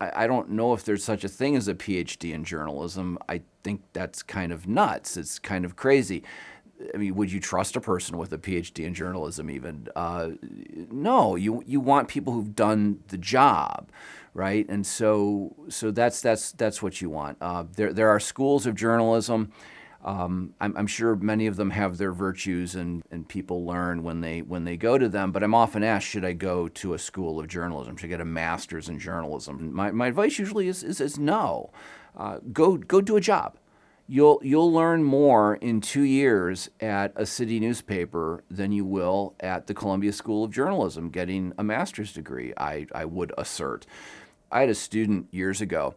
I don't know if there's such a thing as a Ph.D. in journalism. I think that's kind of nuts. It's kind of crazy. I mean, would you trust a person with a Ph.D. in journalism even? No, you want people who've done the job, right? And so that's what you want. There are schools of journalism. I'm sure many of them have their virtues and people learn when they go to them, but I'm often asked, should I go to a school of journalism? Should I get a master's in journalism? My advice usually is no. Go do a job. You'll learn more in 2 years at a city newspaper than you will at the Columbia School of Journalism getting a master's degree, I would assert. I had a student years ago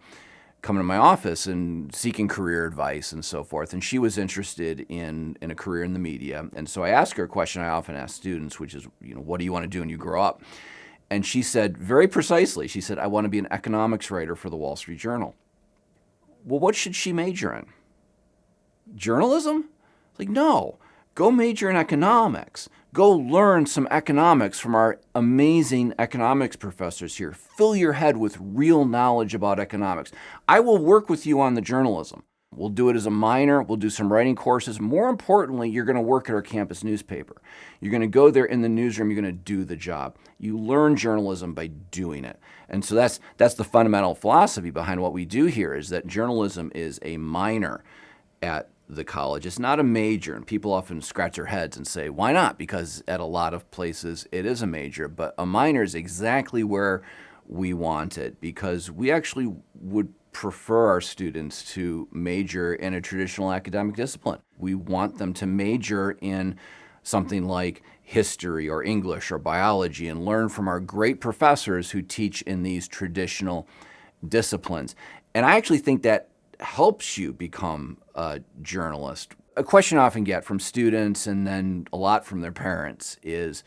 coming to my office and seeking career advice and so forth, and she was interested in a career in the media. And so I asked her a question I often ask students, which is, what do you want to do when you grow up? And she said very precisely, she said, I want to be an economics writer for the Wall Street Journal. Well, what should she major in? Journalism? Like, no, go major in economics. Go learn some economics from our amazing economics professors here. Fill your head with real knowledge about economics. I will work with you on the journalism. We'll do it as a minor. We'll do some writing courses. More importantly, you're going to work at our campus newspaper. You're going to go there in the newsroom. You're going to do the job. You learn journalism by doing it. And so that's the fundamental philosophy behind what we do here, is that journalism is a minor at the college. It's not a major, and people often scratch their heads and say, why not? Because at a lot of places it is a major, but a minor is exactly where we want it, because we actually would prefer our students to major in a traditional academic discipline. We want them to major in something like history or English or biology and learn from our great professors who teach in these traditional disciplines. And I actually think that helps you become a journalist. A question I often get from students and then a lot from their parents is,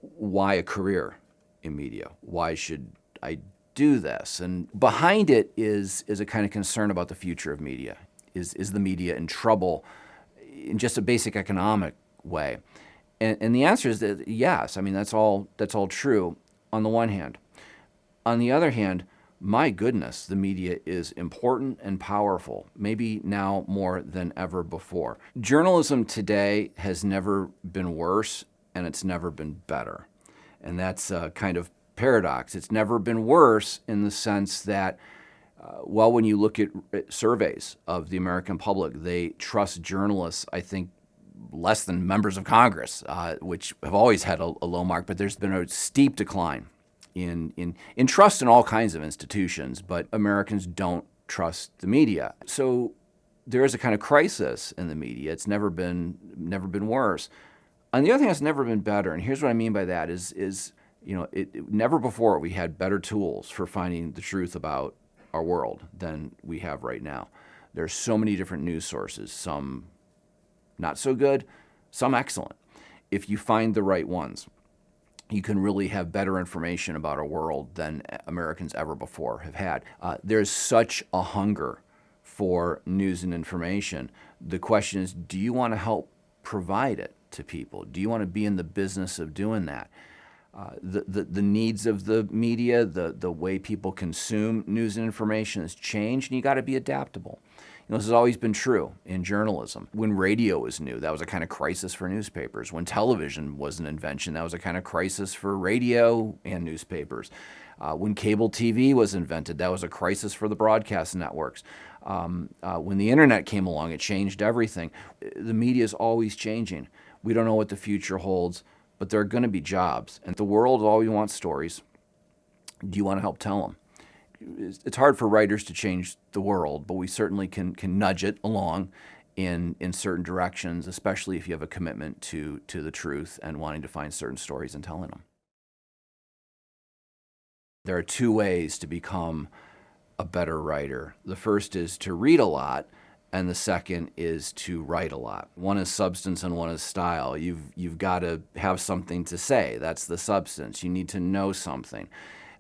why a career in media? Why should I do this? And behind it is a kind of concern about the future of media. Is the media in trouble in just a basic economic way? And the answer is that yes. I mean, that's all true on the one hand. On the other hand, my goodness, the media is important and powerful, maybe now more than ever before. Journalism today has never been worse, and it's never been better. And that's a kind of paradox. It's never been worse in the sense that, when you look at surveys of the American public, they trust journalists, I think, less than members of Congress, which have always had a low mark, but there's been a steep decline in trust in all kinds of institutions, but Americans don't trust the media. So there is a kind of crisis in the media. It's never been worse. On the other hand, it's never been better. And here's what I mean by that is never before we had better tools for finding the truth about our world than we have right now. There's so many different news sources, some not so good, some excellent, if you find the right ones. You can really have better information about our world than Americans ever before have had. There's such a hunger for news and information. The question is, do you want to help provide it to people? Do you want to be in the business of doing that? The needs of the media, the way people consume news and information has changed, and you got to be adaptable. This has always been true in journalism. When radio was new, that was a kind of crisis for newspapers. When television was an invention, that was a kind of crisis for radio and newspapers. When cable TV was invented, that was a crisis for the broadcast networks. When the internet came along, it changed everything. The media is always changing. We don't know what the future holds, but there are going to be jobs. And the world always wants stories. Do you want to help tell them? It's hard for writers to change the world, but we certainly can nudge it along in certain directions, especially if you have a commitment to the truth and wanting to find certain stories and telling them. There are two ways to become a better writer. The first is to read a lot, and the second is to write a lot. One is substance and one is style. You've got to have something to say. That's the substance. You need to know something.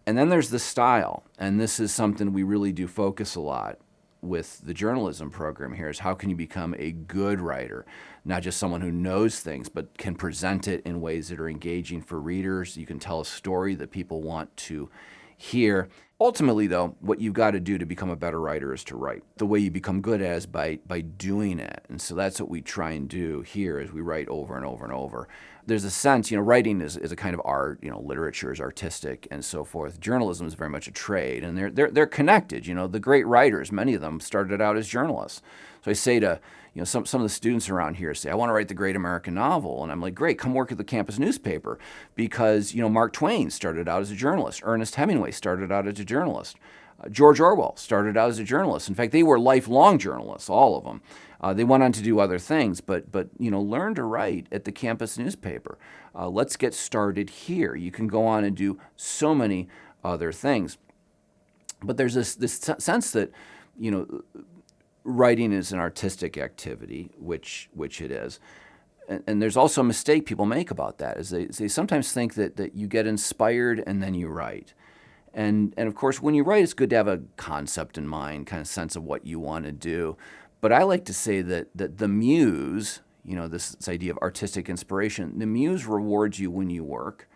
And then there's the style, and this is something we really do focus a lot with the journalism program here, is how can you become a good writer? Not just someone who knows things, but can present it in ways that are engaging for readers. You can tell a story that people want to hear. Ultimately, though, what you've got to do to become a better writer is to write. The way you become good at it is by doing it. And so that's what we try and do here as we write over and over and over. There's a sense, writing is a kind of art, literature is artistic and so forth. Journalism is very much a trade, and they're connected. The great writers, many of them started out as journalists. So I say to some of the students around here say, I want to write the great American novel. And I'm like, great, come work at the campus newspaper. Because, Mark Twain started out as a journalist. Ernest Hemingway started out as a journalist. George Orwell started out as a journalist. In fact, they were lifelong journalists, all of them. They went on to do other things, but learn to write at the campus newspaper. Let's get started here. You can go on and do so many other things. But there's this sense that, writing is an artistic activity, which it is. And there's also a mistake people make about that, is they sometimes think that you get inspired and then you write. And of course, when you write, it's good to have a concept in mind, kind of sense of what you want to do. But I like to say that the muse, this idea of artistic inspiration, the muse rewards you when you work.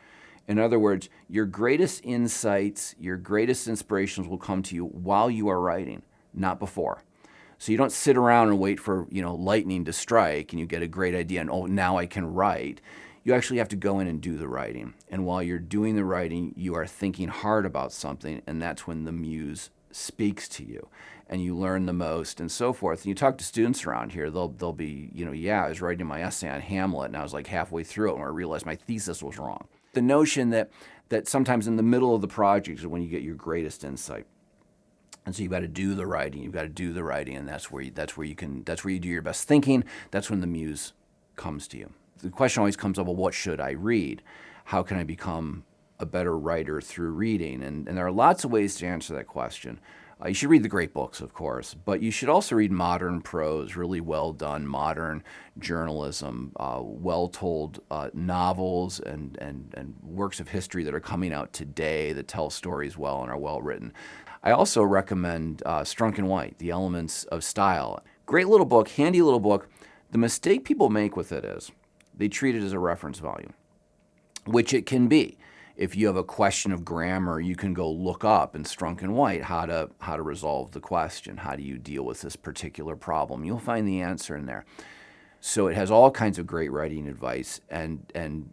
In other words, your greatest insights, your greatest inspirations will come to you while you are writing, not before. So you don't sit around and wait for, lightning to strike and you get a great idea and, oh, now I can write. You actually have to go in and do the writing. And while you're doing the writing, you are thinking hard about something, and that's when the muse speaks to you and you learn the most and so forth. And you talk to students around here, they'll be, I was writing my essay on Hamlet and I was like halfway through it when I realized my thesis was wrong. The notion that sometimes in the middle of the project is when you get your greatest insight. And so you've got to do the writing. You've got to do the writing, and that's where you do your best thinking. That's when the muse comes to you. The question always comes up: well, what should I read? How can I become a better writer through reading? And there are lots of ways to answer that question. You should read the great books, of course, but you should also read modern prose, really well done modern journalism, well-told novels and works of history that are coming out today that tell stories well and are well written. I also recommend Strunk and White, The Elements of Style. Great little book, handy little book. The mistake people make with it is they treat it as a reference volume, which it can be. If you have a question of grammar, you can go look up in Strunk and White how to resolve the question. How do you deal with this particular problem? You'll find the answer in there. So it has all kinds of great writing advice, and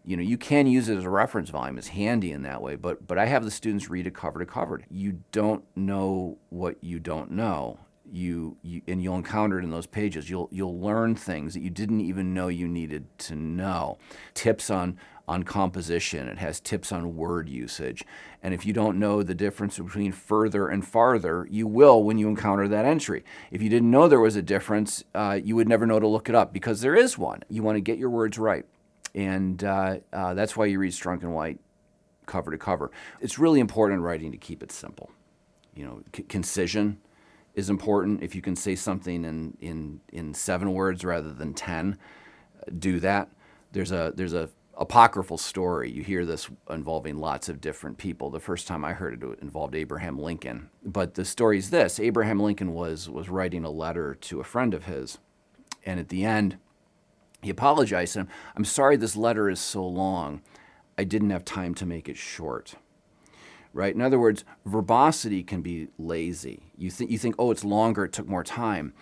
you can use it as a reference volume. It's handy in that way, but I have the students read it cover to cover. You don't know what you don't know. You'll encounter it in those pages. You'll learn things that you didn't even know you needed to know. Tips on composition. It has tips on word usage. And if you don't know the difference between further and farther, you will when you encounter that entry. If you didn't know there was a difference, you would never know to look it up, because there is one. You want to get your words right. And that's why you read Strunk and White cover to cover. It's really important in writing to keep it simple. Concision is important. If you can say something in 7 words rather than 10, do that. There's a apocryphal story. You hear this involving lots of different people. The first time I heard it involved Abraham Lincoln. But the story is this: Abraham Lincoln was writing a letter to a friend of his, and at the end, he apologized to him. I'm sorry this letter is so long. I didn't have time to make it short. Right? In other words, verbosity can be lazy. You think, oh, it's longer, it took more time.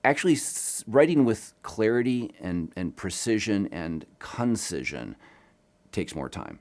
Actually, writing with clarity and precision and concision takes more time.